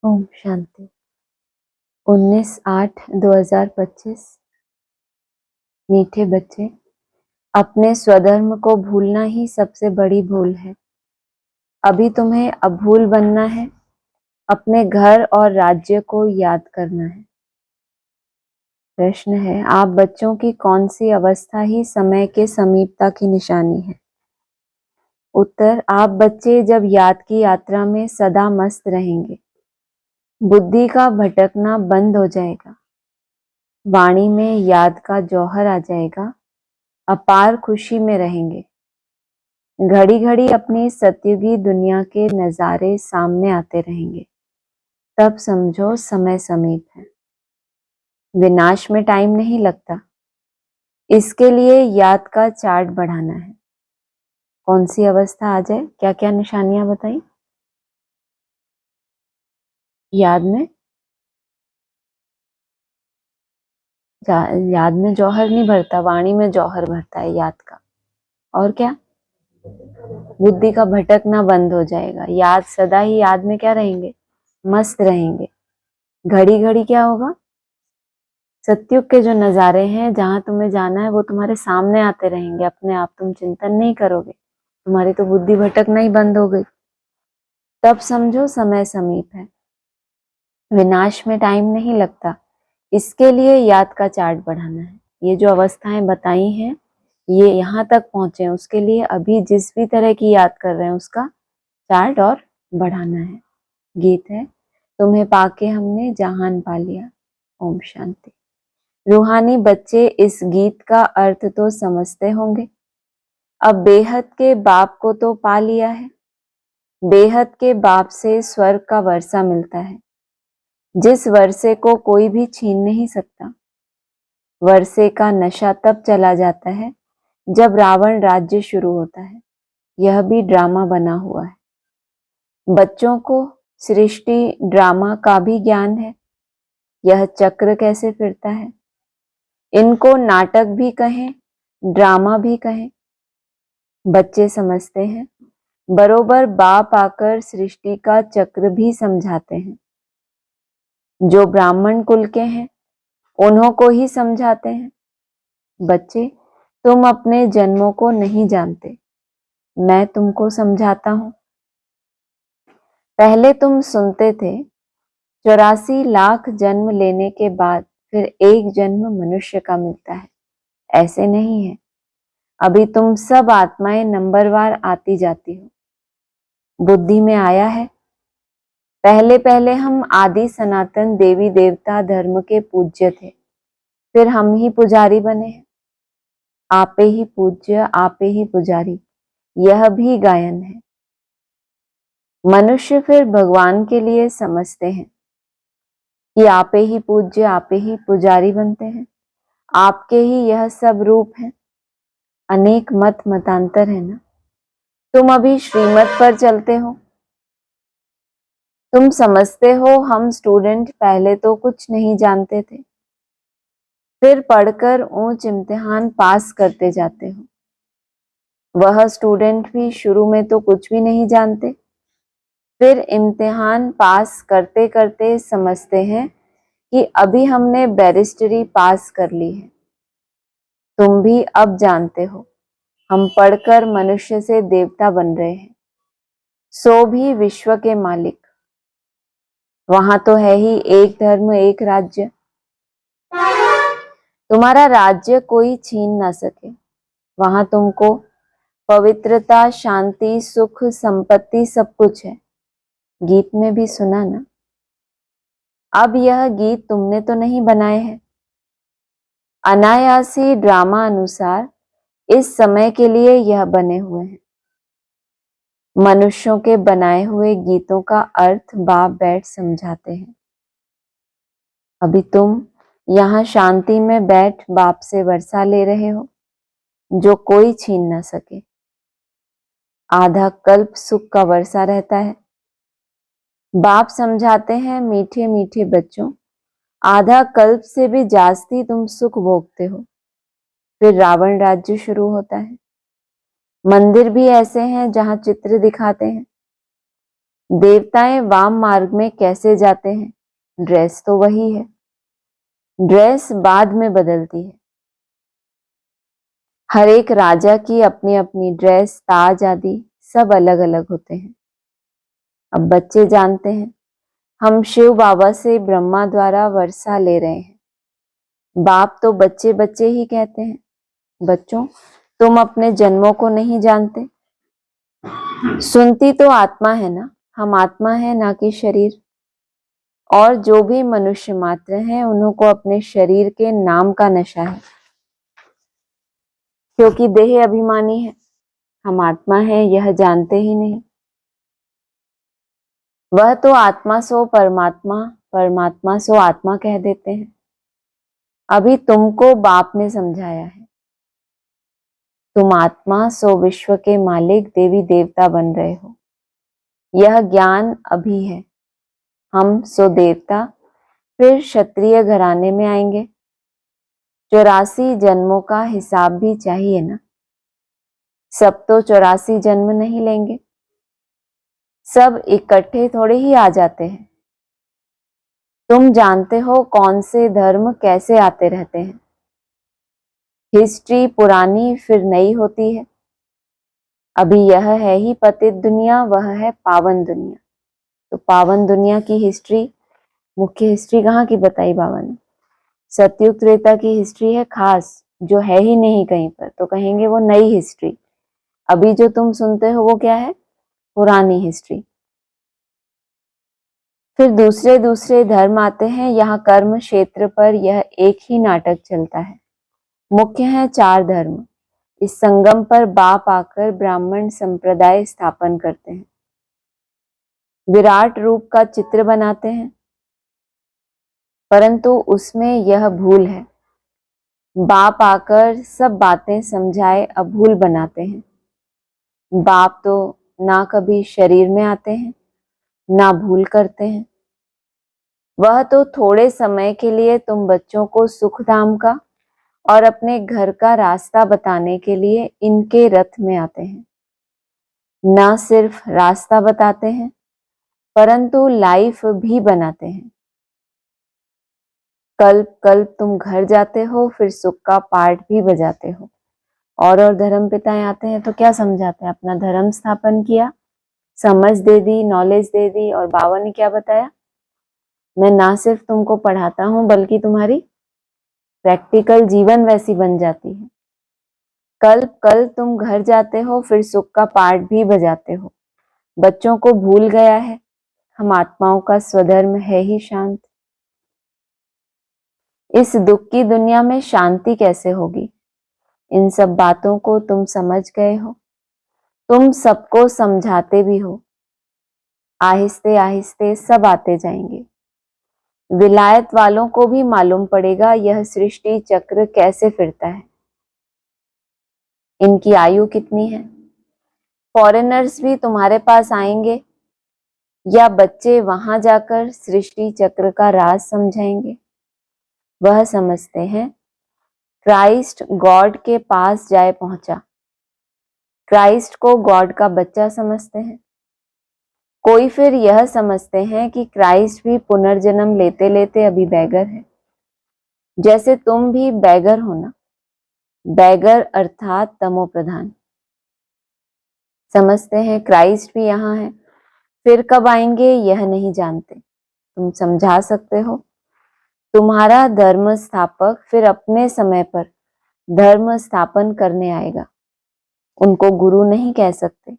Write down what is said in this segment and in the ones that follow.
ओम शांति। 19/8/2025। मीठे बच्चे, अपने स्वधर्म को भूलना ही सबसे बड़ी भूल है। अभी तुम्हें अभूल बनना है, अपने घर और राज्य को याद करना है। प्रश्न है, आप बच्चों की कौन सी अवस्था ही समय के समीपता की निशानी है? उत्तर, आप बच्चे जब याद की यात्रा में सदा मस्त रहेंगे, बुद्धि का भटकना बंद हो जाएगा, वाणी में याद का जौहर आ जाएगा, अपार खुशी में रहेंगे। घड़ी घड़ी अपनी सतयुगी दुनिया के नजारे सामने आते रहेंगे, तब समझो समय समीप है। विनाश में टाइम नहीं लगता, इसके लिए याद का चार्ट बढ़ाना है। कौन सी अवस्था आ जाए, क्या क्या निशानियां बताई? याद में जौहर नहीं भरता, वाणी में जौहर भरता है याद का। और क्या? बुद्धि का भटकना बंद हो जाएगा, याद सदा ही याद में क्या रहेंगे? मस्त रहेंगे। घड़ी घड़ी क्या होगा? सतयुग के जो नजारे हैं, जहां तुम्हें जाना है वो तुम्हारे सामने आते रहेंगे अपने आप। तुम चिंतन नहीं करोगे, तुम्हारी तो बुद्धि भटकना ही बंद हो गई। तब समझो समय समीप है। विनाश में टाइम नहीं लगता, इसके लिए याद का चार्ट बढ़ाना है। ये जो अवस्थाएं बताई हैं, ये यहाँ तक पहुंचे, उसके लिए अभी जिस भी तरह की याद कर रहे हैं उसका चार्ट और बढ़ाना है। गीत है, तुम्हें पाके हमने जहान पा लिया। ओम शांति। रूहानी बच्चे इस गीत का अर्थ तो समझते होंगे। अब बेहद के बाप को तो पा लिया है, बेहद के बाप से स्वर्ग का वर्षा मिलता है, जिस वर्षे को कोई भी छीन नहीं सकता। वर्षे का नशा तब चला जाता है जब रावण राज्य शुरू होता है। यह भी ड्रामा बना हुआ है। बच्चों को सृष्टि ड्रामा का भी ज्ञान है। यह चक्र कैसे फिरता है, इनको नाटक भी कहें, ड्रामा भी कहें। बच्चे समझते हैं, बरोबर बाप आकर सृष्टि का चक्र भी समझाते हैं। जो ब्राह्मण कुल के हैं उन्हों को ही समझाते हैं। बच्चे, तुम अपने जन्मों को नहीं जानते, मैं तुमको समझाता हूं। पहले तुम सुनते थे 84 लाख जन्म लेने के बाद फिर एक जन्म मनुष्य का मिलता है। ऐसे नहीं है। अभी तुम सब आत्माएं नंबरवार आती जाती हो। बुद्धि में आया है, पहले पहले हम आदि सनातन देवी देवता धर्म के पूज्य थे, फिर हम ही पुजारी बने हैं। आपे ही पूज्य, आपे ही पुजारी, यह भी गायन है। मनुष्य फिर भगवान के लिए समझते हैं कि आपे ही पूज्य, आपे ही पुजारी बनते हैं, आपके ही यह सब रूप है। अनेक मत मतांतर है ना। तुम अभी श्रीमत पर चलते हो। तुम समझते हो हम स्टूडेंट पहले तो कुछ नहीं जानते थे, फिर पढ़कर ऊंच इम्तिहान पास करते जाते हो। वह स्टूडेंट भी शुरू में तो कुछ भी नहीं जानते, फिर इम्तिहान पास करते करते समझते हैं कि अभी हमने बैरिस्टरी पास कर ली है। तुम भी अब जानते हो, हम पढ़कर मनुष्य से देवता बन रहे हैं, सो भी विश्व के मालिक। वहां तो है ही एक धर्म एक राज्य। तुम्हारा राज्य कोई छीन ना सके। वहां तुमको पवित्रता, शांति, सुख, संपत्ति सब कुछ है। गीत में भी सुना ना। अब यह गीत तुमने तो नहीं बनाए हैं, अनायासी ड्रामा अनुसार इस समय के लिए यह बने हुए हैं। मनुष्यों के बनाए हुए गीतों का अर्थ बाप बैठ समझाते हैं। अभी तुम यहाँ शांति में बैठ बाप से वर्षा ले रहे हो, जो कोई छीन ना सके। आधा कल्प सुख का वर्षा रहता है। बाप समझाते हैं, मीठे मीठे बच्चों, आधा कल्प से भी जास्ती तुम सुख भोगते हो। फिर रावण राज्य शुरू होता है। मंदिर भी ऐसे हैं जहां चित्र दिखाते हैं, देवताएं वाम मार्ग में कैसे जाते हैं? ड्रेस तो वही है, ड्रेस बाद में बदलती है। हर एक राजा की अपनी अपनी ड्रेस, ताज आदि सब अलग अलग होते हैं। अब बच्चे जानते हैं हम शिव बाबा से ब्रह्मा द्वारा वर्षा ले रहे हैं। बाप तो बच्चे बच्चे ही कहते हैं, बच्चों तुम अपने जन्मों को नहीं जानते। सुनती तो आत्मा है ना, हम आत्मा है ना कि शरीर। और जो भी मनुष्य मात्र हैं उन्हों को अपने शरीर के नाम का नशा है, क्योंकि देह अभिमानी है। हम आत्मा है यह जानते ही नहीं। वह तो आत्मा सो परमात्मा, परमात्मा सो आत्मा कह देते हैं। अभी तुमको बाप ने समझाया है, तुम आत्मा सो विश्व के मालिक देवी देवता बन रहे हो। यह ज्ञान अभी है। हम सो देवता, फिर क्षत्रिय घराने में आएंगे। 84 जन्मों का हिसाब भी चाहिए ना। सब तो 84 जन्म नहीं लेंगे, सब इकट्ठे थोड़े ही आ जाते हैं। तुम जानते हो कौन से धर्म कैसे आते रहते हैं। हिस्ट्री पुरानी फिर नई होती है। अभी यह है ही पतित दुनिया, वह है पावन दुनिया। तो पावन दुनिया की हिस्ट्री, मुख्य हिस्ट्री कहाँ की बताई बाबा ने? सतयुग त्रेता की हिस्ट्री है खास, जो है ही नहीं कहीं पर, तो कहेंगे वो नई हिस्ट्री। अभी जो तुम सुनते हो वो क्या है? पुरानी हिस्ट्री। फिर दूसरे दूसरे धर्म आते हैं। यहाँ कर्म क्षेत्र पर यह एक ही नाटक चलता है। मुख्य है 4 धर्म। इस संगम पर बाप आकर ब्राह्मण संप्रदाय स्थापन करते हैं, विराट रूप का चित्र बनाते हैं। परंतु उसमें यह भूल है, बाप आकर सब बातें समझाए अभूल बनाते हैं। बाप तो ना कभी शरीर में आते हैं ना भूल करते हैं। वह तो थोड़े समय के लिए तुम बच्चों को सुख धाम का और अपने घर का रास्ता बताने के लिए इनके रथ में आते हैं। न सिर्फ रास्ता बताते हैं परंतु लाइफ भी बनाते हैं। कल्प कल्प तुम घर जाते हो, फिर सुख का पाठ भी बजाते हो। और धर्म पिताएं आते हैं तो क्या समझाते हैं? अपना धर्म स्थापन किया, समझ दे दी, नॉलेज दे दी। और बाबा ने क्या बताया? मैं ना सिर्फ तुमको पढ़ाता हूं बल्कि तुम्हारी प्रैक्टिकल जीवन वैसी बन जाती है। कल कल तुम घर जाते हो, फिर सुख का पाठ भी बजाते हो। बच्चों को भूल गया है हम आत्माओं का स्वधर्म है ही शांत। इस दुख की दुनिया में शांति कैसे होगी? इन सब बातों को तुम समझ गए हो, तुम सबको समझाते भी हो। आहिस्ते आहिस्ते सब आते जाएंगे। विलायत वालों को भी मालूम पड़ेगा यह सृष्टि चक्र कैसे फिरता है, इनकी आयु कितनी है। फॉरेनर्स भी तुम्हारे पास आएंगे या बच्चे वहां जाकर सृष्टि चक्र का राज समझाएंगे? वह समझते हैं क्राइस्ट गॉड के पास जाए पहुंचा। क्राइस्ट को गॉड का बच्चा समझते हैं। कोई फिर यह समझते हैं कि क्राइस्ट भी पुनर्जन्म लेते लेते अभी बैगर है, जैसे तुम भी बैगर हो ना। बैगर अर्थात तमो प्रधान। समझते हैं क्राइस्ट भी यहाँ है, फिर कब आएंगे यह नहीं जानते। तुम समझा सकते हो तुम्हारा धर्म स्थापक फिर अपने समय पर धर्म स्थापन करने आएगा। उनको गुरु नहीं कह सकते,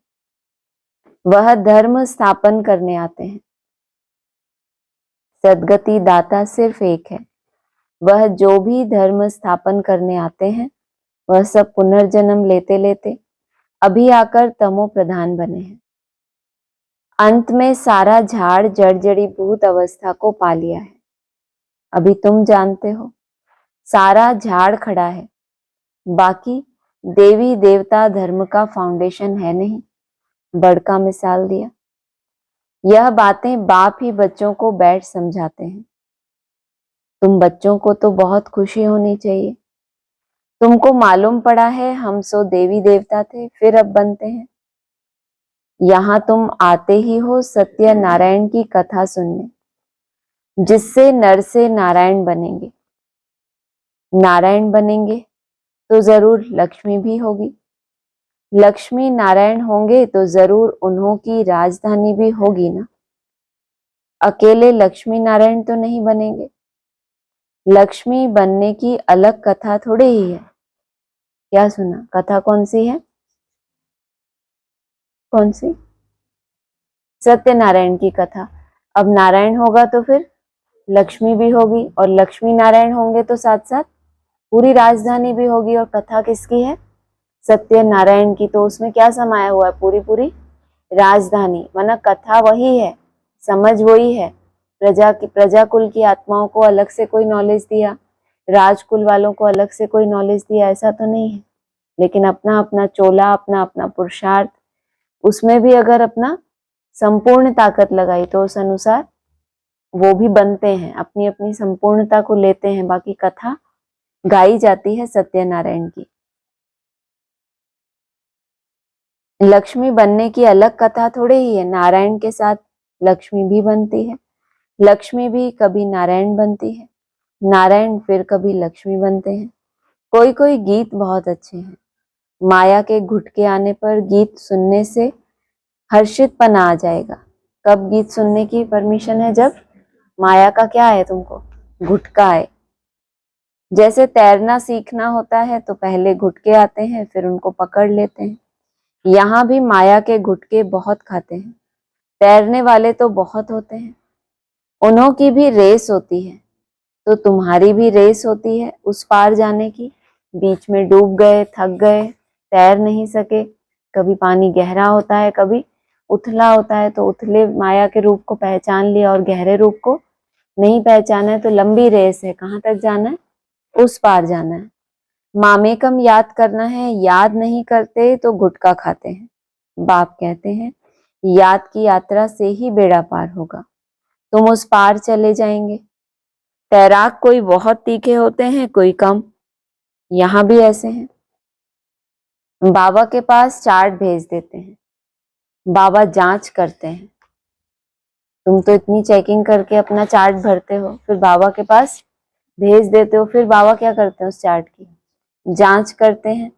वह धर्म स्थापन करने आते हैं। सदगति दाता सिर्फ एक है। वह जो भी धर्म स्थापन करने आते हैं वह सब पुनर्जन्म लेते लेते अभी आकर तमो प्रधान बने हैं। अंत में सारा झाड़ जड़ जड़ी भूत अवस्था को पा लिया है। अभी तुम जानते हो सारा झाड़ खड़ा है, बाकी देवी देवता धर्म का फाउंडेशन है नहीं। बड़का मिसाल दिया। यह बातें बाप ही बच्चों को बैठ समझाते हैं। तुम बच्चों को तो बहुत खुशी होनी चाहिए, तुमको मालूम पड़ा है हम सो देवी देवता थे फिर अब बनते हैं। यहाँ तुम आते ही हो सत्य नारायण की कथा सुनने, जिससे नर से नारायण बनेंगे। नारायण बनेंगे तो जरूर लक्ष्मी भी होगी, लक्ष्मी नारायण होंगे तो जरूर उन्हों की राजधानी भी होगी ना। अकेले लक्ष्मी नारायण तो नहीं बनेंगे। लक्ष्मी बनने की अलग कथा थोड़ी ही है। क्या सुना? कथा कौन सी है? कौन सी? सत्यनारायण की कथा। अब नारायण होगा तो फिर लक्ष्मी भी होगी, और लक्ष्मी नारायण होंगे तो साथ साथ पूरी राजधानी भी होगी। और कथा किसकी है? सत्यनारायण की। तो उसमें क्या समाया हुआ है? पूरी पूरी राजधानी। माना कथा वही है, समझ वही है। प्रजा कुल की आत्माओं को अलग से कोई नॉलेज दिया, राजकुल वालों को अलग से कोई नॉलेज दिया, ऐसा तो नहीं है। लेकिन अपना अपना चोला, अपना अपना पुरुषार्थ, उसमें भी अगर अपना संपूर्ण ताकत लगाई तो उस अनुसार वो भी बनते हैं, अपनी अपनी संपूर्णता को लेते हैं। बाकी कथा गाई जाती है सत्यनारायण की। लक्ष्मी बनने की अलग कथा थोड़ी ही है। नारायण के साथ लक्ष्मी भी बनती है, लक्ष्मी भी कभी नारायण बनती है, नारायण फिर कभी लक्ष्मी बनते हैं। कोई कोई गीत बहुत अच्छे हैं। माया के घुटके आने पर गीत सुनने से हर्षितपना आ जाएगा। कब गीत सुनने की परमिशन है? जब माया का क्या है? तुमको घुटका है। जैसे तैरना सीखना होता है तो पहले घुटके आते हैं, फिर उनको पकड़ लेते हैं। यहाँ भी माया के घुटके बहुत खाते हैं। तैरने वाले तो बहुत होते हैं, उन्हों की भी रेस होती है, तो तुम्हारी भी रेस होती है उस पार जाने की। बीच में डूब गए, थक गए, तैर नहीं सके। कभी पानी गहरा होता है, कभी उथला होता है, तो उथले माया के रूप को पहचान लिया और गहरे रूप को नहीं पहचाना है, तो लंबी रेस है। कहाँ तक जाना है? उस पार जाना है। मामेकम याद करना है, याद नहीं करते तो गुटखा खाते हैं। बाप कहते हैं याद की यात्रा से ही बेड़ा पार होगा, तुम उस पार चले जाएंगे। तैराक कोई बहुत तीखे होते हैं, कोई कम। यहाँ भी ऐसे हैं। बाबा के पास चार्ट भेज देते हैं, बाबा जांच करते हैं। तुम तो इतनी चेकिंग करके अपना चार्ट भरते हो, फिर बाबा के पास भेज देते हो, फिर बाबा क्या करते हैं? उस चार्ट की जांच करते हैं।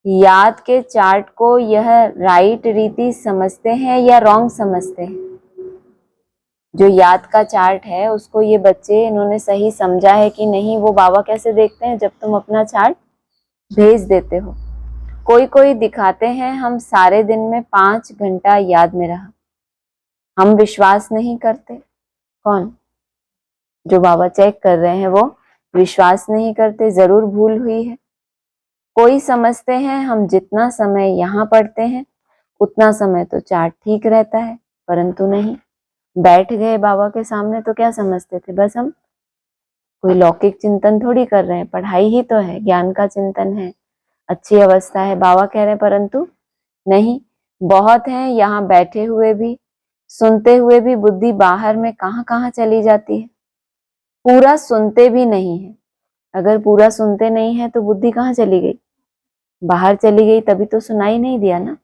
याद के चार्ट को यह राइट रीति समझते हैं या रॉन्ग समझते हैं? जो याद का चार्ट है उसको ये बच्चे इन्होंने सही समझा है कि नहीं, वो बाबा कैसे देखते हैं? जब तुम अपना चार्ट भेज देते हो। कोई कोई दिखाते हैं हम सारे दिन में 5 घंटा याद में रहा। हम विश्वास नहीं करते। कौन? जो बाबा चेक कर रहे हैं वो विश्वास नहीं करते, जरूर भूल हुई है। कोई समझते हैं हम जितना समय यहाँ पढ़ते हैं उतना समय तो चार्ट ठीक रहता है, परंतु नहीं। बैठ गए बाबा के सामने तो क्या समझते थे? बस हम कोई लौकिक चिंतन थोड़ी कर रहे हैं, पढ़ाई ही तो है, ज्ञान का चिंतन है, अच्छी अवस्था है, बाबा कह रहे हैं, परंतु नहीं। बहुत हैं यहाँ बैठे हुए भी, सुनते हुए भी बुद्धि बाहर में कहाँ कहाँ चली जाती है। पूरा सुनते भी नहीं है। अगर पूरा सुनते नहीं है तो बुद्धि कहाँ चली गई? बाहर चली गई, तभी तो सुनाई नहीं दिया ना।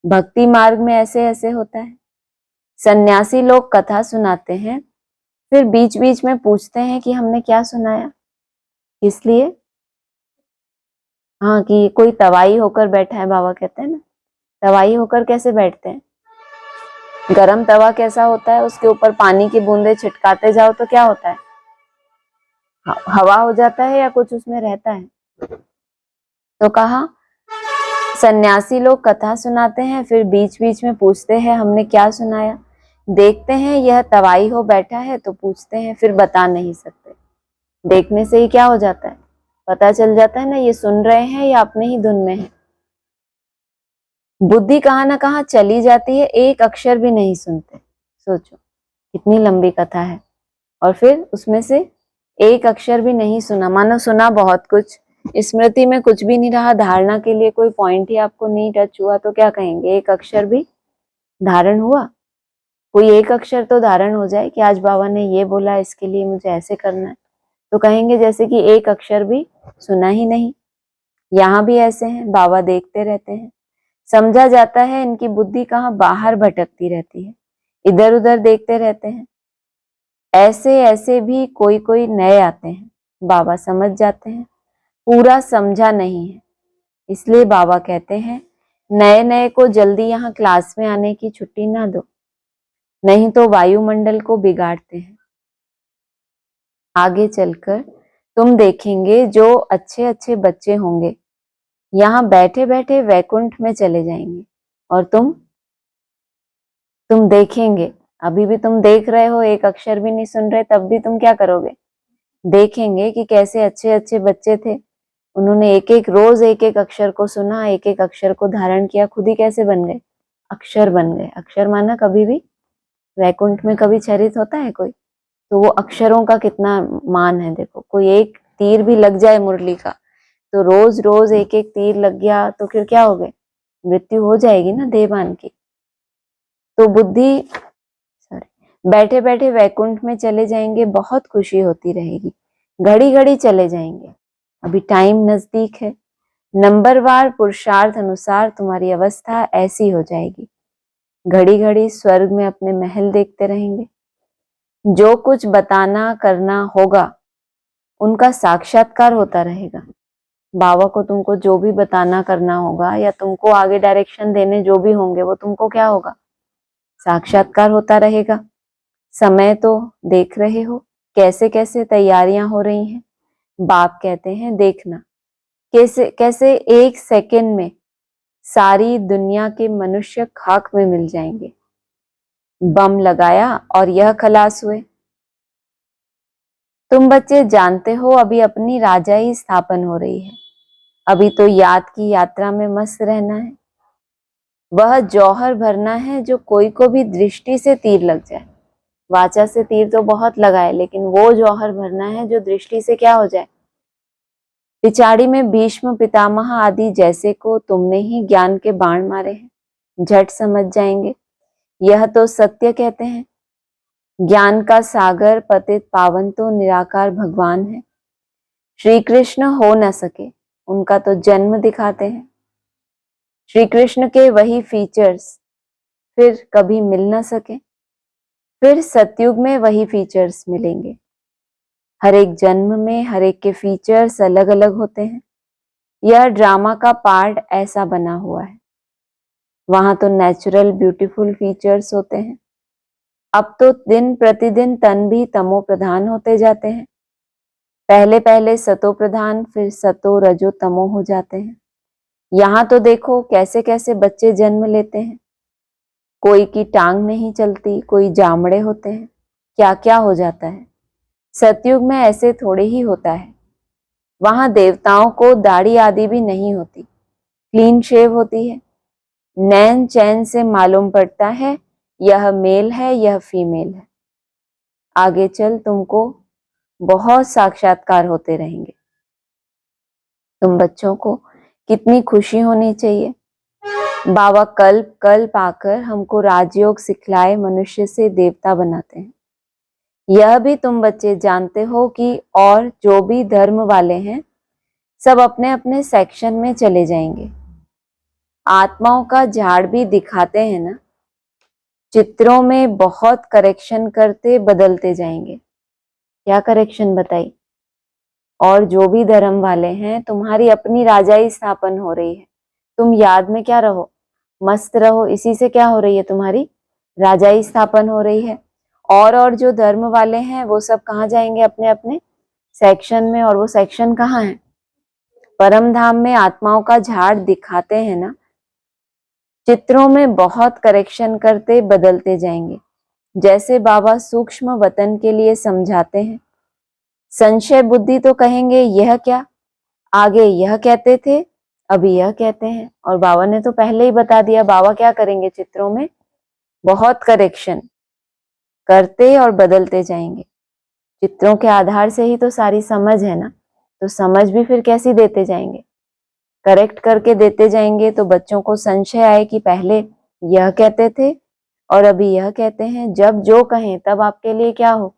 भक्ति मार्ग में ऐसे ऐसे होता है। सन्यासी लोग कथा सुनाते हैं, फिर बीच बीच में पूछते हैं कि हमने क्या सुनाया, इसलिए। हाँ, कि कोई तवाई होकर बैठा है, बाबा कहते हैं ना। तवाई होकर कैसे बैठते हैं? गरम तवा कैसा होता है? उसके ऊपर पानी की बूंदे छिटकाते जाओ तो क्या होता है? हवा हो जाता है या कुछ उसमें रहता है? तो कहा सन्यासी लोग कथा सुनाते हैं, फिर बीच बीच में पूछते हैं हमने क्या सुनाया। देखते हैं यह तवाई हो बैठा है तो पूछते हैं, फिर बता नहीं सकते। देखने से ही क्या हो जाता है? पता चल जाता है ना, ये सुन रहे हैं या अपने ही धुन में है। बुद्धि कहाँ ना कहाँ चली जाती है, एक अक्षर भी नहीं सुनते। सोचो कितनी लंबी कथा है, और फिर उसमें से एक अक्षर भी नहीं सुना। मानो सुना बहुत कुछ, स्मृति में कुछ भी नहीं रहा, धारणा के लिए कोई पॉइंट ही आपको नहीं टच हुआ, तो क्या कहेंगे? एक अक्षर भी धारण हुआ? कोई एक अक्षर तो धारण हो जाए कि आज बाबा ने ये बोला, इसके लिए मुझे ऐसे करना है, तो कहेंगे जैसे कि एक अक्षर भी सुना ही नहीं। यहाँ भी ऐसे हैं, बाबा देखते रहते हैं, समझा जाता है इनकी बुद्धि कहाँ बाहर भटकती रहती है, इधर उधर देखते रहते हैं। ऐसे ऐसे भी कोई कोई नए आते हैं, बाबा समझ जाते हैं, पूरा समझा नहीं है, इसलिए बाबा कहते हैं नए नए को जल्दी यहाँ क्लास में आने की छुट्टी ना दो, नहीं तो वायुमंडल को बिगाड़ते हैं। आगे चलकर तुम देखेंगे जो अच्छे अच्छे बच्चे होंगे यहाँ बैठे बैठे वैकुंठ में चले जाएंगे। और तुम देखेंगे, अभी भी तुम देख रहे हो, एक अक्षर भी नहीं सुन रहे, तब भी तुम क्या करोगे? देखेंगे कि कैसे अच्छे अच्छे बच्चे थे, उन्होंने एक एक रोज एक एक अक्षर को सुना, एक एक अक्षर को धारण किया, खुद ही कैसे बन गए? अक्षर बन गए। अक्षर माना कभी भी वैकुंठ में कभी चरित होता है कोई? तो वो अक्षरों का कितना मान है देखो। कोई एक तीर भी लग जाए मुरली का, तो रोज रोज एक एक तीर लग गया तो फिर क्या हो गए? मृत्यु हो जाएगी ना देवान की। तो बुद्धि बैठे बैठे वैकुंठ में चले जाएंगे, बहुत खुशी होती रहेगी, घड़ी घड़ी चले जाएंगे। अभी टाइम नजदीक है, नंबरवार पुरुषार्थ अनुसार तुम्हारी अवस्था ऐसी हो जाएगी, घड़ी घड़ी स्वर्ग में अपने महल देखते रहेंगे। जो कुछ बताना करना होगा उनका साक्षात्कार होता रहेगा। बाबा को तुमको जो भी बताना करना होगा या तुमको आगे डायरेक्शन देने जो भी होंगे वो तुमको क्या होगा? साक्षात्कार होता रहेगा। समय तो देख रहे हो कैसे कैसे तैयारियां हो रही हैं। बाप कहते हैं देखना कैसे कैसे एक सेकंड में सारी दुनिया के मनुष्य खाक में मिल जाएंगे। बम लगाया और यह खलास हुए। तुम बच्चे जानते हो अभी अपनी राजाई स्थापन हो रही है, अभी तो याद की यात्रा में मस्त रहना है। वह जौहर भरना है जो कोई को भी दृष्टि से तीर लग जाए। वाचा से तीर तो बहुत लगाए, लेकिन वो जौहर भरना है जो दृष्टि से क्या हो जाए? पिछाड़ी में भीष्म पितामह आदि जैसे को तुमने ही ज्ञान के बाण मारे हैं, झट समझ जाएंगे। यह तो सत्य कहते हैं। ज्ञान का सागर पतित पावन तो निराकार भगवान है। श्री कृष्ण हो न सके, उनका तो जन्म दिखाते हैं। श्री कृष्ण के वही फीचर्स फिर कभी मिल न सके, फिर सतयुग में वही फीचर्स मिलेंगे। हर एक जन्म में हर एक के फीचर्स अलग अलग होते हैं। यह ड्रामा का पार्ट ऐसा बना हुआ है। वहां तो नेचुरल ब्यूटीफुल फीचर्स होते हैं। अब तो दिन प्रतिदिन तन भी तमो प्रधान होते जाते हैं। पहले पहले सतो प्रधान, फिर सतो रजो तमो हो जाते हैं। यहाँ तो देखो कैसे कैसे बच्चे जन्म लेते हैं। कोई की टांग नहीं चलती, कोई जामड़े होते हैं, क्या क्या हो जाता है। सतयुग में ऐसे थोड़े ही होता है। वहां देवताओं को दाढ़ी आदि भी नहीं होती, क्लीन शेव होती है। नैन चैन से मालूम पड़ता है यह मेल है यह फीमेल है। आगे चल तुमको बहुत साक्षात्कार होते रहेंगे। तुम बच्चों को कितनी खुशी होनी चाहिए। बाबा कल्प कल्प आकर हमको राजयोग सिखलाए मनुष्य से देवता बनाते हैं। यह भी तुम बच्चे जानते हो कि और जो भी धर्म वाले हैं सब अपने अपने सेक्शन में चले जाएंगे। आत्माओं का झाड़ भी दिखाते हैं ना, चित्रों में बहुत करेक्शन करते बदलते जाएंगे। क्या करेक्शन बताई? और जो भी धर्म वाले हैं तुम्हारी अपनी राजाई स्थापन हो रही है। तुम याद में क्या रहो, मस्त रहो, इसी से क्या हो रही है? तुम्हारी राजाई स्थापन हो रही है। और जो धर्म वाले हैं वो सब कहाँ जाएंगे? अपने अपने सेक्शन में। और वो सेक्शन कहाँ है? परम धाम में। आत्माओं का झाड़ दिखाते हैं ना, चित्रों में बहुत करेक्शन करते बदलते जाएंगे। जैसे बाबा सूक्ष्म वतन के लिए समझाते हैं। संशय बुद्धि तो कहेंगे यह क्या, आगे यह कहते थे अभी यह कहते हैं। और बाबा ने तो पहले ही बता दिया बाबा क्या करेंगे, चित्रों में बहुत करेक्शन करते और बदलते जाएंगे। चित्रों के आधार से ही तो सारी समझ है ना, तो समझ भी फिर कैसी देते जाएंगे? करेक्ट करके देते जाएंगे। तो बच्चों को संशय आए कि पहले यह कहते थे और अभी यह कहते हैं। जब जो कहें तब आपके लिए क्या हो,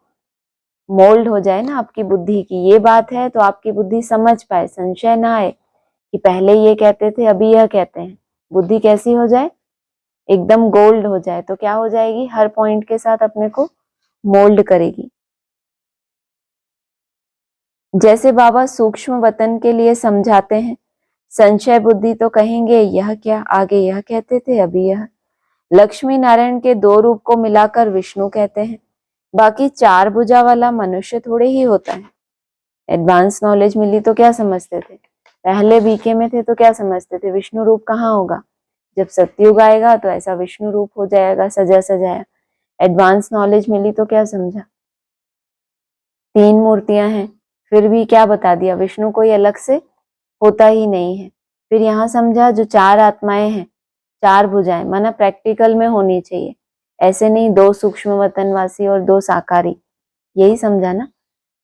मोल्ड हो जाए ना आपकी बुद्धि की ये बात है, तो आपकी बुद्धि समझ पाए, संशय ना आए कि पहले ये कहते थे अभी यह कहते हैं। बुद्धि कैसी हो जाए, एकदम गोल्ड हो जाए। तो क्या हो जाएगी, हर पॉइंट के साथ अपने को मोल्ड करेगी। जैसे बाबा सूक्ष्म वतन के लिए समझाते हैं, संशय बुद्धि तो कहेंगे यह क्या, आगे यह कहते थे, अभी यह। लक्ष्मी नारायण के 2 रूप को मिलाकर विष्णु कहते हैं। बाकी 4 भुजा वाला मनुष्य थोड़े ही होता है। एडवांस नॉलेज मिली तो क्या समझते थे, पहले बीके में थे तो क्या समझते थे, विष्णु रूप कहाँ होगा। जब सतयुग आएगा तो ऐसा विष्णु रूप हो जाएगा, सजा सजाया। एडवांस नॉलेज मिली तो क्या समझा, 3 मूर्तियां हैं, फिर भी क्या बता दिया, विष्णु कोई अलग से होता ही नहीं है। फिर यहाँ समझा जो 4 आत्माएं हैं, 4 भुजाएं, माना प्रैक्टिकल में होनी चाहिए, ऐसे नहीं 2 सूक्ष्म वतनवासी और 2 साकारी, यही समझा ना।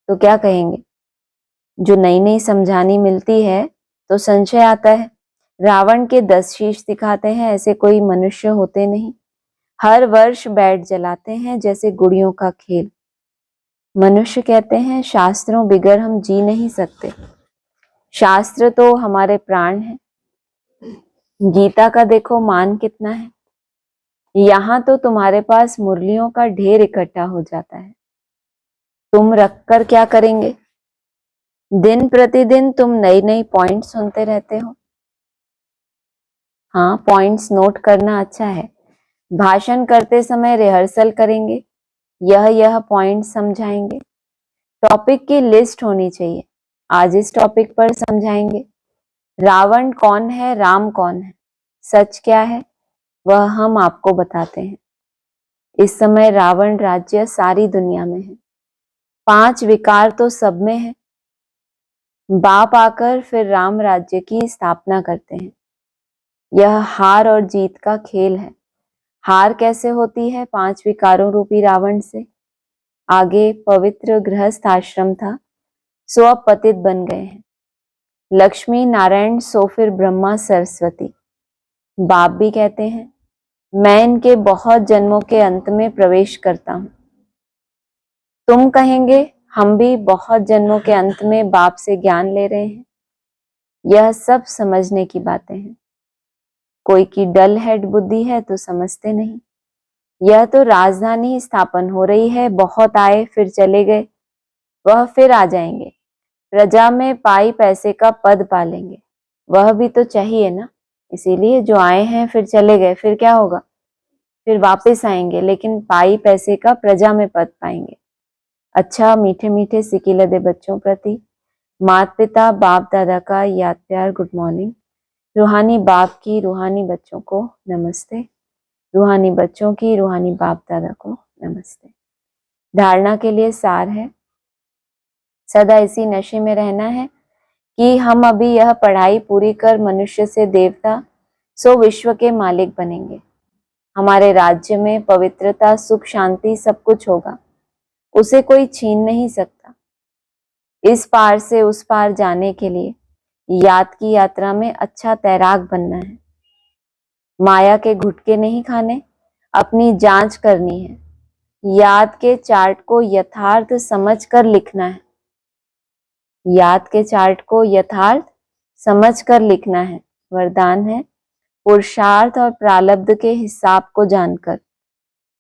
तो क्या कहेंगे, जो नई नई समझानी मिलती है तो संशय आता है। रावण के 10 शीश दिखाते हैं, ऐसे कोई मनुष्य होते नहीं। हर वर्ष बैठ जलाते हैं जैसे गुड़ियों का खेल। मनुष्य कहते हैं शास्त्रों बिगर हम जी नहीं सकते। शास्त्र तो हमारे प्राण हैं। गीता का देखो मान कितना है, यहाँ तो तुम्हारे पास मुरलियों का ढेर इकट्ठा हो जाता है, तुम रखकर क्या करेंगे। दिन प्रतिदिन तुम नई नई पॉइंट सुनते रहते हो। हाँ, पॉइंट्स नोट करना अच्छा है। भाषण करते समय रिहर्सल करेंगे, यह पॉइंट समझाएंगे। टॉपिक की लिस्ट होनी चाहिए, आज इस टॉपिक पर समझाएंगे। रावण कौन है, राम कौन है, सच क्या है, वह हम आपको बताते हैं। इस समय रावण राज्य सारी दुनिया में है, 5 विकार तो सब में है। बाप आकर फिर राम राज्य की स्थापना करते हैं। यह हार और जीत का खेल है। हार कैसे होती है, 5 विकारों रूपी रावण से। आगे पवित्र गृहस्थ आश्रम था, सो अब पतित बन गए हैं। लक्ष्मी नारायण सो फिर ब्रह्मा सरस्वती। बाप भी कहते हैं मैं इनके बहुत जन्मों के अंत में प्रवेश करता हूं। तुम कहेंगे हम भी बहुत जन्मों के अंत में बाप से ज्ञान ले रहे हैं। यह सब समझने की बातें हैं। कोई की डल हेड बुद्धि है तो समझते नहीं। यह तो राजधानी स्थापन हो रही है, बहुत आए फिर चले गए, वह फिर आ जाएंगे। प्रजा में पाई पैसे का पद पालेंगे, वह भी तो चाहिए ना। इसीलिए जो आए हैं फिर चले गए, फिर क्या होगा, फिर वापस आएंगे, लेकिन पाई पैसे का प्रजा में पद पाएंगे। अच्छा, मीठे मीठे सिकिलदे बच्चों प्रति माता पिता बाप दादा का याद प्यार गुड मॉर्निंग। रूहानी बाप की रूहानी बच्चों को नमस्ते, रूहानी बच्चों की रूहानी बाप दादा को नमस्ते। धारणा के लिए सार है, सदा इसी नशे में रहना है कि हम अभी यह पढ़ाई पूरी कर मनुष्य से देवता सो विश्व के मालिक बनेंगे। हमारे राज्य में पवित्रता सुख शांति सब कुछ होगा, उसे कोई छीन नहीं सकता। इस पार से उस पार जाने के लिए याद की यात्रा में अच्छा तैराक बनना है। माया के घुटके नहीं खाने, अपनी जांच करनी है। याद के चार्ट को यथार्थ समझकर लिखना है। याद के चार्ट को यथार्थ समझकर लिखना है। वरदान है पुरुषार्थ और प्रारब्ध के हिसाब को जानकर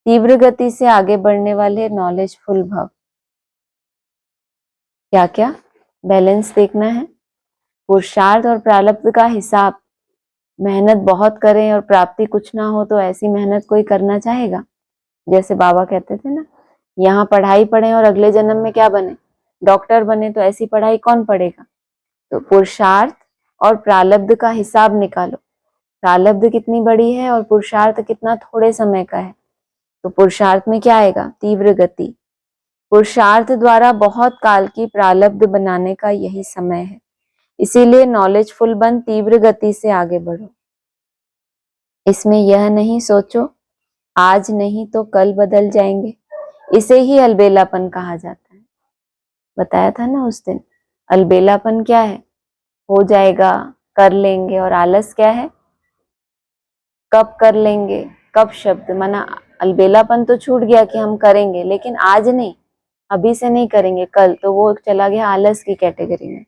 तीव्र गति से आगे बढ़ने वाले नॉलेजफुल भव। क्या क्या बैलेंस देखना है, पुरुषार्थ और प्रारब्ध का हिसाब। मेहनत बहुत करें और प्राप्ति कुछ ना हो तो ऐसी मेहनत कोई करना चाहेगा। जैसे बाबा कहते थे ना, यहाँ पढ़ाई पढ़ें और अगले जन्म में क्या बने, डॉक्टर बने, तो ऐसी पढ़ाई कौन पढ़ेगा। तो पुरुषार्थ और प्रारब्ध का हिसाब निकालो, प्रारब्ध कितनी बड़ी है और पुरुषार्थ कितना थोड़े समय का है। तो पुरुषार्थ में क्या आएगा, तीव्र गति। पुरुषार्थ द्वारा बहुत काल की प्रारब्ध बनाने का यही समय है। इसीलिए नॉलेजफुल बन तीव्र गति से आगे बढ़ो। इसमें यह नहीं सोचो आज नहीं तो कल बदल जाएंगे, इसे ही अलबेलापन कहा जाता है। बताया था ना उस दिन, अलबेलापन क्या है, हो जाएगा, कर लेंगे, और आलस क्या है, कब कर लेंगे। कब शब्द माना अलबेलापन तो छूट गया कि हम करेंगे, लेकिन आज नहीं, अभी से नहीं करेंगे, कल, तो वो चला गया आलस की कैटेगरी में।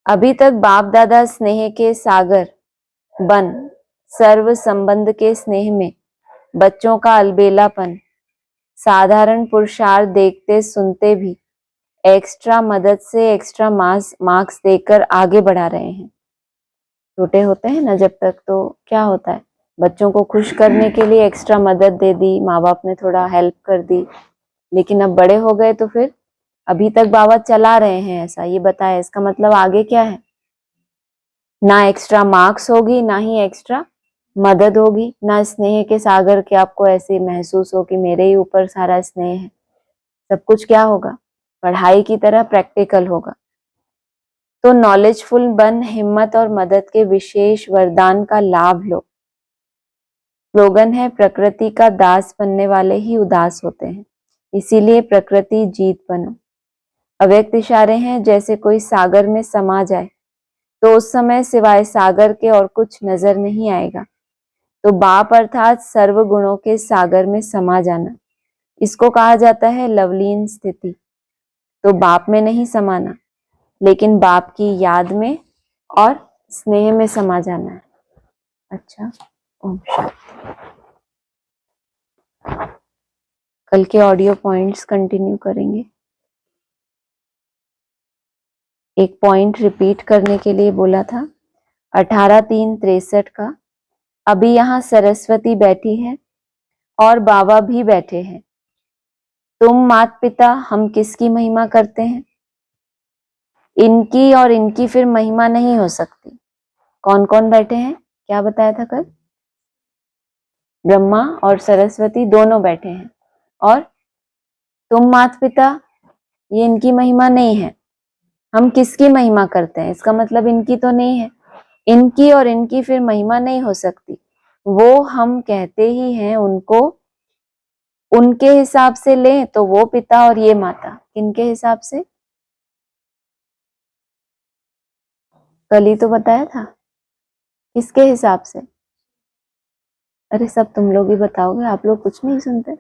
अभी तक बाप दादा स्नेह के सागर बन, सर्व संबंध के स्नेह में बच्चों का अलबेलापन, साधारण पुरुषार्थ देखते सुनते भी एक्स्ट्रा मदद से एक्स्ट्रा मार्क्स देकर आगे बढ़ा रहे हैं। छोटे होते हैं ना जब तक, तो क्या होता है, बच्चों को खुश करने के लिए एक्स्ट्रा मदद दे दी, माँ बाप ने थोड़ा हेल्प कर दी, लेकिन अब बड़े हो गए तो फिर अभी तक बाबा चला रहे हैं ऐसा, ये बताया, इसका मतलब आगे क्या है, ना एक्स्ट्रा मार्क्स होगी, ना ही एक्स्ट्रा मदद होगी, ना स्नेह के सागर के आपको ऐसे महसूस हो कि मेरे ही ऊपर सारा स्नेह है। सब कुछ क्या होगा, पढ़ाई की तरह प्रैक्टिकल होगा। तो नॉलेजफुल बन, हिम्मत और मदद के विशेष वरदान का लाभ लो। स्लोगन है, प्रकृति का दास बनने वाले ही उदास होते हैं, इसीलिए प्रकृति जीत बनो। अव्यक्त इशारे हैं, जैसे कोई सागर में समा जाए तो उस समय सिवाय सागर के और कुछ नजर नहीं आएगा। तो बाप अर्थात सर्व गुणों के सागर में समा जाना, इसको कहा जाता है लवलीन स्थिति। तो बाप में नहीं समाना, लेकिन बाप की याद में और स्नेह में समा जाना है। अच्छा, ओम शांति। कल के ऑडियो पॉइंट्स कंटिन्यू करेंगे। एक पॉइंट रिपीट करने के लिए बोला था, 18/3/63 का। अभी यहाँ सरस्वती बैठी है और बाबा भी बैठे हैं। तुम माता पिता हम किसकी महिमा करते हैं? इनकी और इनकी फिर महिमा नहीं हो सकती। कौन कौन बैठे हैं, क्या बताया था कल? ब्रह्मा और सरस्वती दोनों बैठे हैं, और तुम माता पिता, ये इनकी महिमा नहीं है। हम किसकी महिमा करते हैं? इसका मतलब इनकी तो नहीं है, इनकी और इनकी फिर महिमा नहीं हो सकती। वो हम कहते ही हैं उनको, उनके हिसाब से लें तो वो पिता और ये माता। किनके हिसाब से? कल ही तो बताया था, किसके हिसाब से? अरे सब तुम लोग ही बताओगे, आप लोग कुछ नहीं सुनते।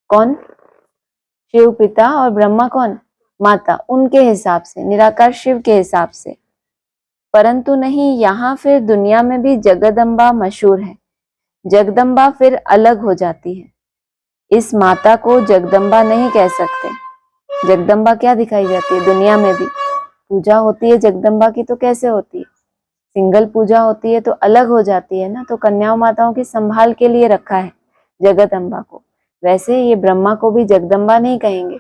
कौन? शिव पिता और ब्रह्मा कौन? माता। उनके हिसाब से, निराकार शिव के हिसाब से। परंतु नहीं, यहाँ फिर दुनिया में भी जगदम्बा मशहूर है। जगदम्बा फिर अलग हो जाती है। इस माता को जगदम्बा नहीं कह सकते। जगदम्बा क्या दिखाई जाती है दुनिया में भी? पूजा होती है जगदम्बा की तो कैसे होती है? सिंगल पूजा होती है तो अलग हो जाती है ना। तो कन्याओं माताओं की संभाल के लिए रखा है जगदम्बा को। वैसे ये ब्रह्मा को भी जगदम्बा नहीं कहेंगे,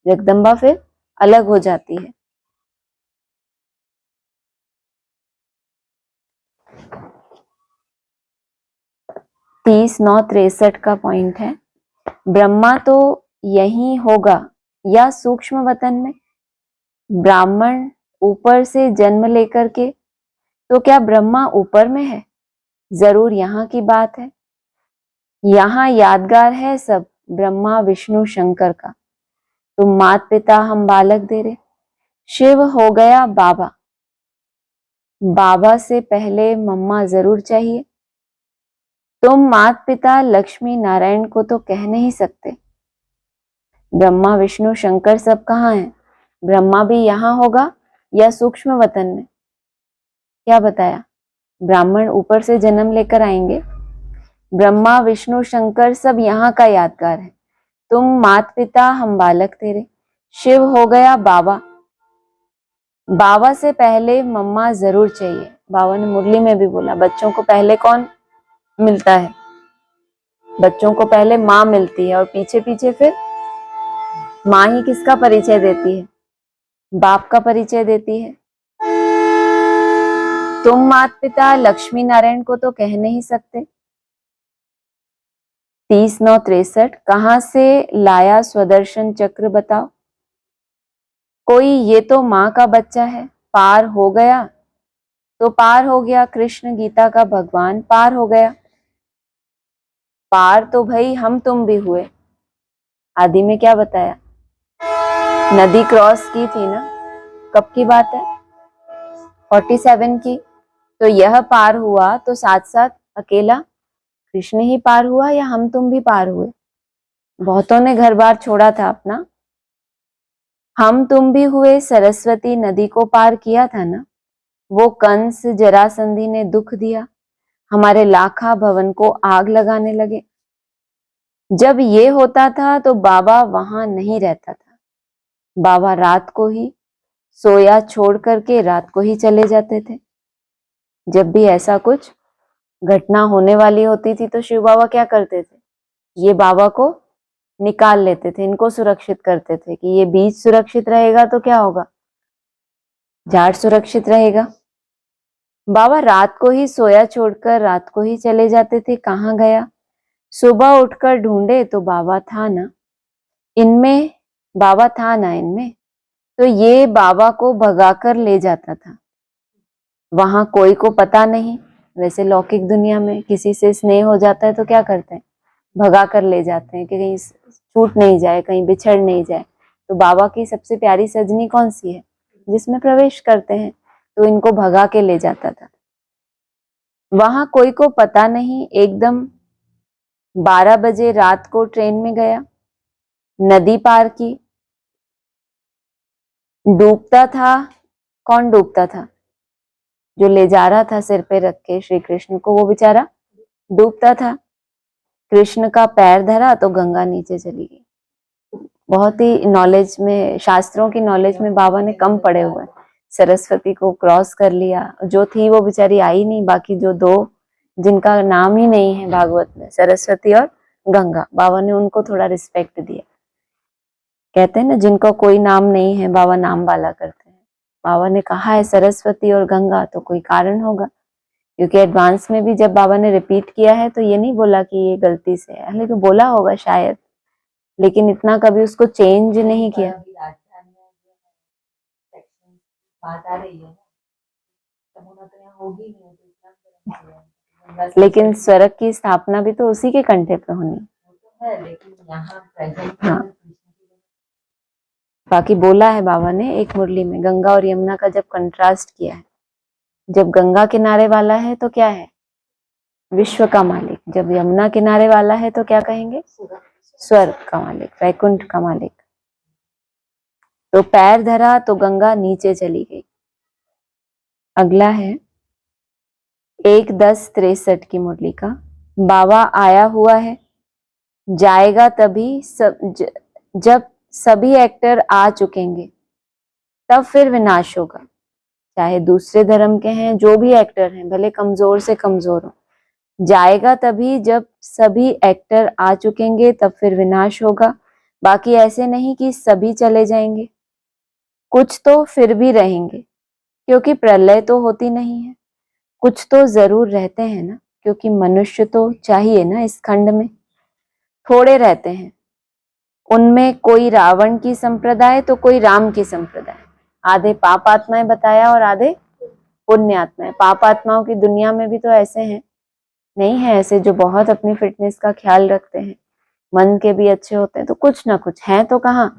जगदम्बा फिर अलग हो जाती है। तीस 9/63 का पॉइंट है, ब्रह्मा तो यही होगा या सूक्ष्म वतन में? ब्राह्मण ऊपर से जन्म लेकर के, तो क्या ब्रह्मा ऊपर में है? जरूर यहाँ की बात है। यहाँ यादगार है सब ब्रह्मा विष्णु शंकर का। तुम मात पिता हम बालक दे रहे। शिव हो गया बाबा, बाबा से पहले मम्मा जरूर चाहिए। तुम मात पिता लक्ष्मी नारायण को तो कह नहीं सकते। ब्रह्मा विष्णु शंकर सब कहाँ हैं? ब्रह्मा भी यहाँ होगा या सूक्ष्म वतन में? क्या बताया? ब्राह्मण ऊपर से जन्म लेकर आएंगे। ब्रह्मा विष्णु शंकर सब यहाँ का यादगार है। तुम मात पिता हम बालक तेरे। शिव हो गया बाबा, बाबा से पहले मम्मा जरूर चाहिए। बाबा ने मुरली में भी बोला, बच्चों को पहले कौन मिलता है? बच्चों को पहले माँ मिलती है और पीछे पीछे फिर माँ ही किसका परिचय देती है? बाप का परिचय देती है। तुम माता पिता लक्ष्मी नारायण को तो कह नहीं सकते। 30/9/63 कहां से लाया स्वदर्शन चक्र बताओ? कोई ये तो माँ का बच्चा है, पार हो गया तो पार हो गया। कृष्ण गीता का भगवान पार हो गया। पार तो भाई हम तुम भी हुए। आदि में क्या बताया? नदी क्रॉस की थी ना, कब की बात है? 47 की। तो यह पार हुआ तो साथ साथ अकेला कृष्ण ही पार हुआ या हम तुम भी पार हुए? बहुतों ने घर बार छोड़ा था अपना, हम तुम भी हुए। सरस्वती नदी को पार किया था ना। वो कंस जरासंधी ने दुख दिया, हमारे लाखा भवन को आग लगाने लगे। जब ये होता था तो बाबा वहां नहीं रहता था। बाबा रात को ही सोया छोड़ करके रात को ही चले जाते थे। जब भी ऐसा कुछ घटना होने वाली होती थी तो शिव बाबा क्या करते थे, ये बाबा को निकाल लेते थे, इनको सुरक्षित करते थे कि ये बीज सुरक्षित रहेगा तो क्या होगा, झाड़ सुरक्षित रहेगा। बाबा रात को ही सोया छोड़कर रात को ही चले जाते थे। कहाँ गया? सुबह उठकर ढूंढे तो बाबा था ना इनमें, बाबा था ना इनमें, तो ये बाबा को भगाकर ले जाता था। वहां कोई को पता नहीं। वैसे लौकिक दुनिया में किसी से स्नेह हो जाता है तो क्या करते हैं, भगा कर ले जाते हैं कि कहीं छूट नहीं जाए, कहीं बिछड़ नहीं जाए। तो बाबा की सबसे प्यारी सजनी कौन सी है, जिसमें प्रवेश करते हैं, तो इनको भगा के ले जाता था। वहां कोई को पता नहीं। एकदम 12 बजे रात को ट्रेन में गया, नदी पार की, डूबता था। कौन डूबता था? जो ले जा रहा था सिर पे रख के श्री कृष्ण को, वो बेचारा डूबता था। कृष्ण का पैर धरा तो गंगा नीचे चली गई। बहुत ही नॉलेज में, शास्त्रों की नॉलेज में बाबा ने कम पड़े हुए हैं। सरस्वती को क्रॉस कर लिया, जो थी वो बेचारी आई नहीं। बाकी जो दो जिनका नाम ही नहीं है भागवत में, सरस्वती और गंगा, बाबा ने उनको थोड़ा रिस्पेक्ट दिया। कहते हैं ना, जिनको कोई नाम नहीं है बाबा नाम वाला करते हैं। बाबा ने कहा है सरस्वती और गंगा तो कोई कारण होगा, क्योंकि एडवांस में भी जब बाबा ने रिपीट किया है तो ये नहीं बोला कि ये गलती से है, हालांकि बोला होगा शायद, लेकिन इतना कभी उसको चेंज नहीं किया। लेकिन स्वर्ग की स्थापना भी तो उसी के कंठे पे होनी है। हाँ, बाकी बोला है बाबा ने एक मुरली में, गंगा और यमुना का जब कंट्रास्ट किया है, जब गंगा किनारे वाला है तो क्या है, विश्व का मालिक। जब यमुना किनारे वाला है तो क्या कहेंगे, स्वर्ग का मालिक, वैकुंठ का मालिक। तो पैर धरा तो गंगा नीचे चली गई। अगला है 1-10-63 की मुरली का। बाबा आया हुआ है, जाएगा तभी जब सभी एक्टर आ चुकेंगे, तब फिर विनाश होगा। चाहे दूसरे धर्म के हैं, जो भी एक्टर हैं, भले कमजोर से कमजोर हो, जाएगा तभी जब सभी एक्टर आ चुकेंगे, तब फिर विनाश होगा। बाकी ऐसे नहीं कि सभी चले जाएंगे, कुछ तो फिर भी रहेंगे, क्योंकि प्रलय तो होती नहीं है। कुछ तो जरूर रहते हैं ना, क्योंकि मनुष्य तो चाहिए ना इस खंड में। थोड़े रहते हैं, उनमें कोई रावण की संप्रदाय तो कोई राम की संप्रदाय। आधे पाप आत्माएं बताया और आधे पुण्य आत्माएं। पाप आत्माओं की दुनिया में भी तो ऐसे हैं, नहीं है ऐसे जो बहुत अपनी फिटनेस का ख्याल रखते हैं, मन के भी अच्छे होते हैं, तो कुछ ना कुछ है तो कहाँ,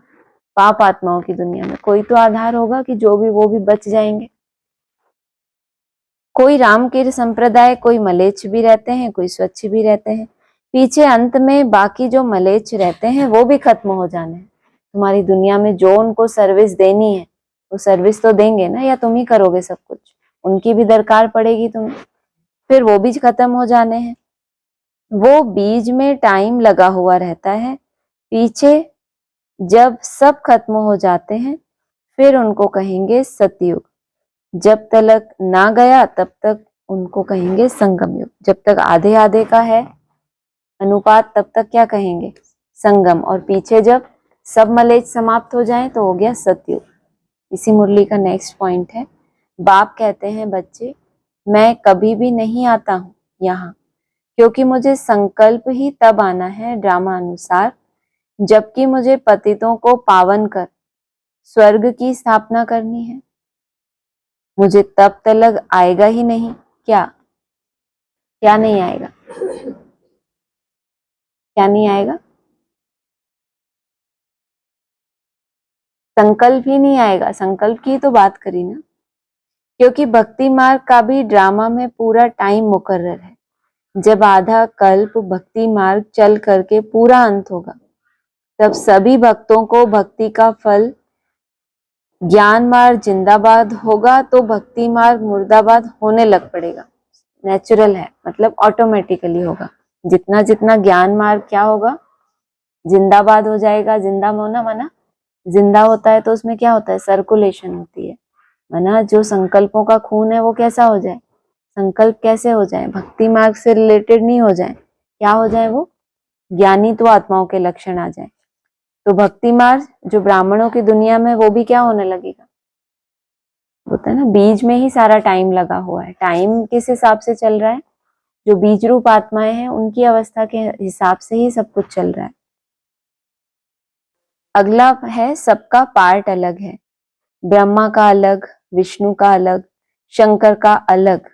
पाप आत्माओं की दुनिया में कोई तो आधार होगा कि जो भी वो भी बच जाएंगे। कोई राम के संप्रदाय, कोई मलेच्छ भी रहते हैं, कोई स्वच्छ भी रहते हैं। पीछे अंत में बाकी जो मलेच्छ रहते हैं वो भी खत्म हो जाने हैं। तुम्हारी दुनिया में जो उनको सर्विस देनी है वो सर्विस तो देंगे ना, या तुम ही करोगे सब कुछ, उनकी भी दरकार पड़ेगी तुम्हें, फिर वो भी खत्म हो जाने हैं। वो बीज में टाइम लगा हुआ रहता है। पीछे जब सब खत्म हो जाते हैं फिर उनको कहेंगे सतयुग। जब तक ना गया तब तक उनको कहेंगे संगम युग। जब तक आधे आधे का है अनुपात तब तक क्या कहेंगे, संगम। और पीछे जब सब मलेच्छ समाप्त हो जाएं तो हो गया सतयुग। इसी मुरली का नेक्स्ट पॉइंट है, बाप कहते हैं बच्चे मैं कभी भी नहीं आता हूँ यहाँ, क्योंकि मुझे संकल्प ही तब आना है ड्रामा अनुसार, जबकि मुझे पतितों को पावन कर स्वर्ग की स्थापना करनी है। मुझे तब तलक आएगा ही नहीं। क्या क्या नहीं आएगा, क्या नहीं आएगा, संकल्प ही नहीं आएगा। संकल्प की तो बात करी ना, क्योंकि भक्ति मार्ग का भी ड्रामा में पूरा टाइम मुकर्रर है। जब आधा कल्प भक्ति मार्ग चल करके पूरा अंत होगा, तब सभी भक्तों को भक्ति का फल ज्ञान मार्ग जिंदाबाद होगा तो भक्ति मार्ग मुर्दाबाद होने लग पड़ेगा। नेचुरल है, मतलब ऑटोमेटिकली होगा। जितना जितना ज्ञान मार्ग क्या होगा, जिंदाबाद हो जाएगा। जिंदा होना माना जिंदा होता है तो उसमें क्या होता है, सर्कुलेशन होती है। माना जो संकल्पों का खून है वो कैसा हो जाए, संकल्प कैसे हो जाए, भक्ति मार्ग से रिलेटेड नहीं हो जाए, क्या हो जाए, वो ज्ञानी तो आत्माओं के लक्षण आ जाए। तो भक्ति मार्ग जो ब्राह्मणों की दुनिया में, वो भी क्या होने लगेगा, होता है ना, बीज में ही सारा टाइम लगा हुआ है। टाइम किस हिसाब से चल रहा है, जो बीज रूप आत्माएं हैं उनकी अवस्था के हिसाब से ही सब कुछ चल रहा है। अगला है सबका पार्ट अलग है। ब्रह्मा का अलग, विष्णु का अलग, शंकर का अलग,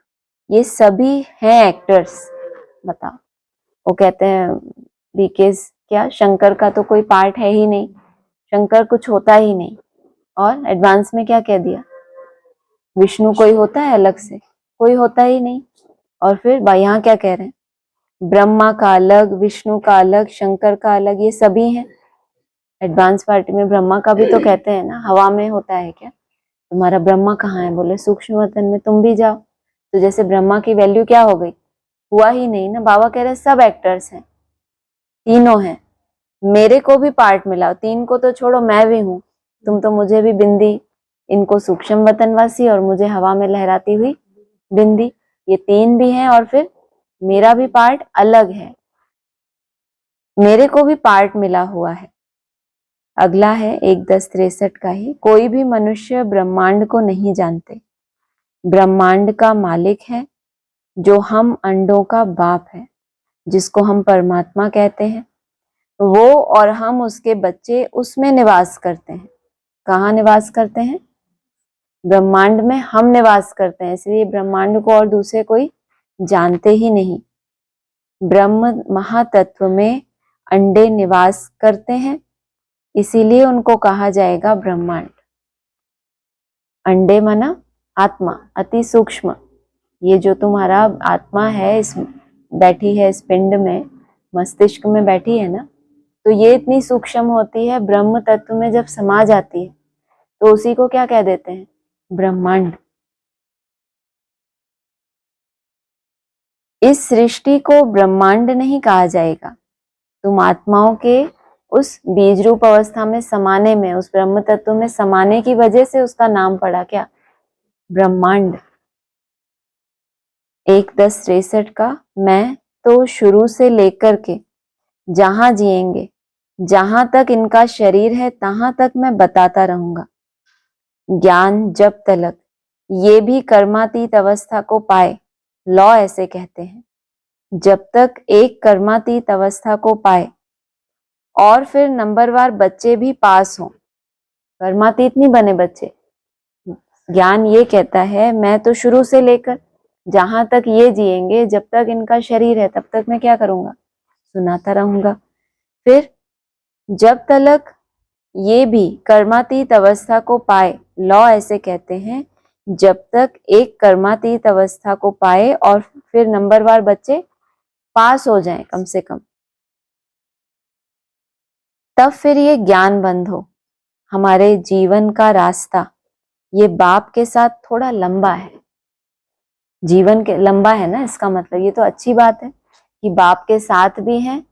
ये सभी हैं एक्टर्स। बताओ, वो कहते हैं बीकेस क्या, शंकर का तो कोई पार्ट है ही नहीं, शंकर कुछ होता ही नहीं। और एडवांस में क्या कह दिया, विष्णु कोई होता है अलग से, कोई होता ही नहीं। और फिर यहाँ क्या कह रहे हैं, ब्रह्मा का अलग, विष्णु का अलग, शंकर का अलग, ये सभी हैं। एडवांस पार्टी में ब्रह्मा का भी तो कहते हैं ना, हवा में होता है क्या, तुम्हारा ब्रह्मा कहाँ है, बोले सूक्ष्म वतन में, तुम भी जाओ। तो जैसे ब्रह्मा की वैल्यू क्या हो गई, हुआ ही नहीं ना। बाबा कह रहे सब एक्टर्स हैं, तीनों हैं, मेरे को भी पार्ट मिला, तीन को तो छोड़ो, मैं भी हूँ, तुम तो मुझे भी बिंदी, इनको सूक्ष्म वतनवासी और मुझे हवा में लहराती हुई बिंदी, ये तीन भी हैं। और फिर मेरा भी पार्ट अलग है, मेरे को भी पार्ट मिला हुआ है। अगला है 1-10-63 का ही, कोई भी मनुष्य ब्रह्मांड को नहीं जानते। ब्रह्मांड का मालिक है जो हम अंडों का बाप है, जिसको हम परमात्मा कहते हैं, वो और हम उसके बच्चे उसमें निवास करते हैं। कहाँ निवास करते हैं, ब्रह्मांड में हम निवास करते हैं, इसलिए ब्रह्मांड को और दूसरे कोई जानते ही नहीं। ब्रह्म महातत्व में अंडे निवास करते हैं, इसीलिए उनको कहा जाएगा ब्रह्मांड। अंडे माना आत्मा, अति सूक्ष्म, ये जो तुम्हारा आत्मा है, इस बैठी है इस पिंड में, मस्तिष्क में बैठी है ना, तो ये इतनी सूक्ष्म होती है, ब्रह्म तत्व में जब समा जाती है तो उसी को क्या कह देते हैं, ब्रह्मांड। इस सृष्टि को ब्रह्मांड नहीं कहा जाएगा। तुम आत्माओं के उस बीज रूप अवस्था में समाने में, उस ब्रह्म तत्व में समाने की वजह से उसका नाम पड़ा क्या, ब्रह्मांड। 1-10-63 का, मैं तो शुरू से लेकर के जहां जिएंगे, जहां तक इनका शरीर है तहां तक मैं बताता रहूंगा। ज्ञान जब तलक ये भी कर्मातीत अवस्था को पाए, लॉ ऐसे कहते हैं, जब तक एक कर्मातीत अवस्था को पाए और फिर नंबरवार बच्चे भी पास हों, कर्मातीत नहीं बने बच्चे। ज्ञान ये कहता है मैं तो शुरू से लेकर जहां तक ये जिएंगे, जब तक इनका शरीर है तब तक मैं क्या करूंगा, सुनाता रहूंगा। फिर जब तलक ये भी कर्मातीत अवस्था को पाए, लॉ ऐसे कहते हैं, जब तक एक कर्मातीत अवस्था को पाए और फिर नंबरवार बच्चे पास हो जाएं कम से कम, तब फिर ये ज्ञान बंद हो। हमारे जीवन का रास्ता ये बाप के साथ थोड़ा लंबा है, जीवन के लंबा है ना, इसका मतलब ये तो अच्छी बात है कि बाप के साथ भी हैं,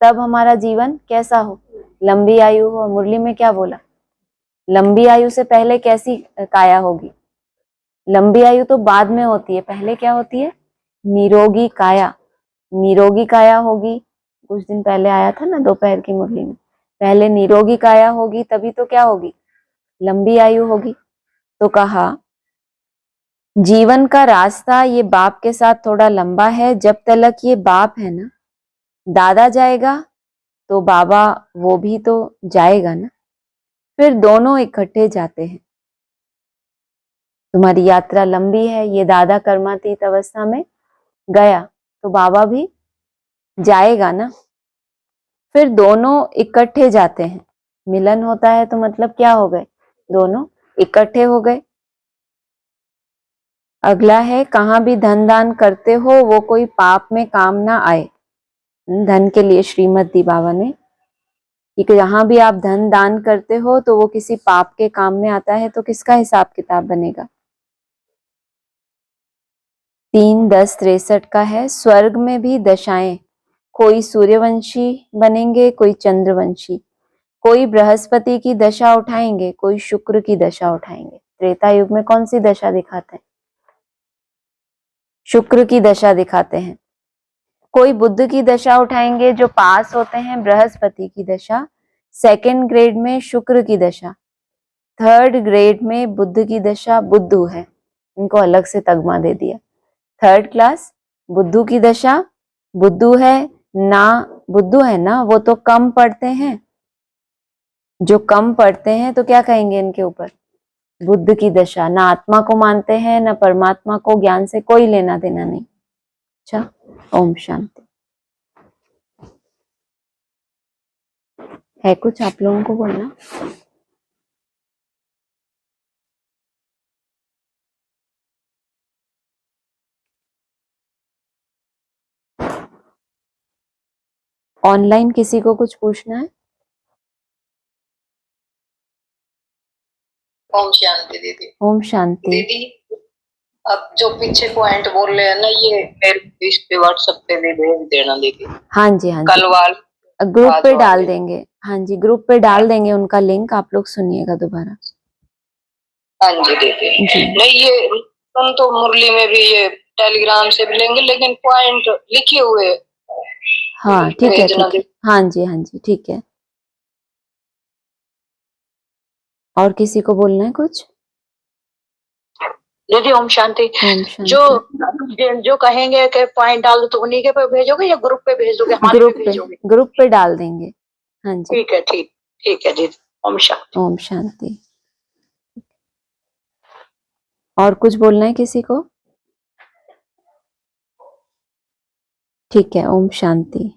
तब हमारा जीवन कैसा हो, लंबी आयु हो। मुरली में क्या बोला, लंबी आयु से पहले कैसी काया होगी, लंबी आयु तो बाद में होती है, पहले क्या होती है, निरोगी काया। निरोगी काया होगी, कुछ दिन पहले आया था ना दोपहर की मुरली में, पहले निरोगी काया होगी तभी तो क्या होगी, लंबी आयु होगी। तो कहा जीवन का रास्ता ये बाप के साथ थोड़ा लंबा है, जब तलक ये बाप है ना, दादा जाएगा तो बाबा वो भी तो जाएगा ना, फिर दोनों इकट्ठे जाते हैं। तुम्हारी यात्रा लंबी है, ये दादा कर्मातीत अवस्था में गया तो बाबा भी जाएगा ना, फिर दोनों इकट्ठे जाते हैं। मिलन होता है तो मतलब क्या हो गए, दोनों इकट्ठे हो गए। अगला है कहाँ भी धन दान करते हो वो कोई पाप में काम ना आए। धन के लिए श्रीमद दी बाबा ने कि जहां भी आप धन दान करते हो तो वो किसी पाप के काम में आता है, तो किसका हिसाब किताब बनेगा? 3, 10, 63 का है। स्वर्ग में भी दशाएं, कोई सूर्यवंशी बनेंगे, कोई चंद्रवंशी, कोई बृहस्पति की दशा उठाएंगे, कोई शुक्र की दशा उठाएंगे। त्रेता युग में कौन सी दशा दिखाते हैं? शुक्र की दशा दिखाते हैं। कोई बुध की दशा उठाएंगे, जो पास होते हैं बृहस्पति की दशा। सेकंड ग्रेड में शुक्र की दशा, थर्ड ग्रेड में बुध की दशा। बुद्धू है, इनको अलग से तगमा दे दिया। थर्ड क्लास बुद्धू की दशा। बुद्धू है ना, बुद्धू है ना, वो तो कम पढ़ते हैं। जो कम पढ़ते हैं तो क्या कहेंगे इनके ऊपर? बुद्ध की दशा। ना आत्मा को मानते हैं, ना परमात्मा को, ज्ञान से कोई लेना देना नहीं। अच्छा, ओम शांति। है कुछ आप लोगों को बोलना? ऑनलाइन किसी को कुछ पूछना है? ओम शांति दीदी। ओम शांति। दीदी अब जो पीछे पॉइंट बोल रहे हैं ना, ये मेरे इस पे व्हाट्सएप पे भी भेज देना दीदी। हाँ जी, हाँ कल जी, वाले ग्रुप पे डाल वाले। देंगे। हाँ जी, ग्रुप पे डाल देंगे उनका लिंक, आप लोग सुनिएगा दोबारा। हाँ जी दीदी। जी नहीं, ये तो मुरली में भी ये टेलीग्राम से भी लेंगे, लेकिन पॉइंट लिखे हुए हाँ, ठीक है, भेजना ठीक है। दीदी। हाँ जी, हाँ जी, ठीक है। और किसी को बोलना है कुछ? दीदी ओम शांति। ओम जो शांति। जो कहेंगे कि पॉइंट डाल दो तो उन्हीं के पे भेजोगे या ग्रुप पे भेज दोगे? हमारे ग्रुप पे पे, भेजोगे? ग्रुप पे डाल देंगे। हाँ जी। ठीक है, ठीक, ठीक है दीदी। ओम शांति। ओम शांति। और कुछ बोलना है किसी को? ठीक है, ओम शांति।